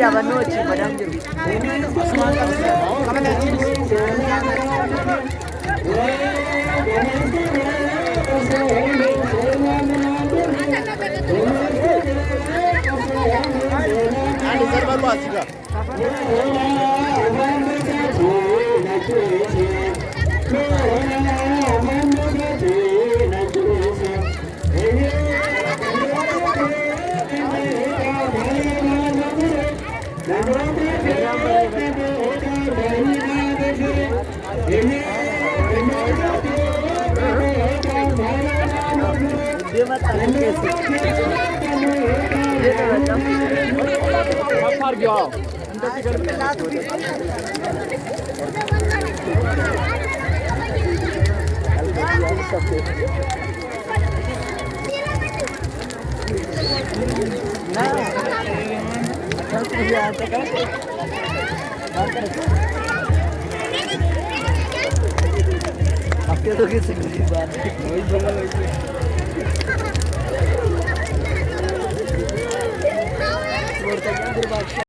aban noci badan jiru Ani zarbar ba siga. dia mata Apar gya. Aku tuh gitu sih,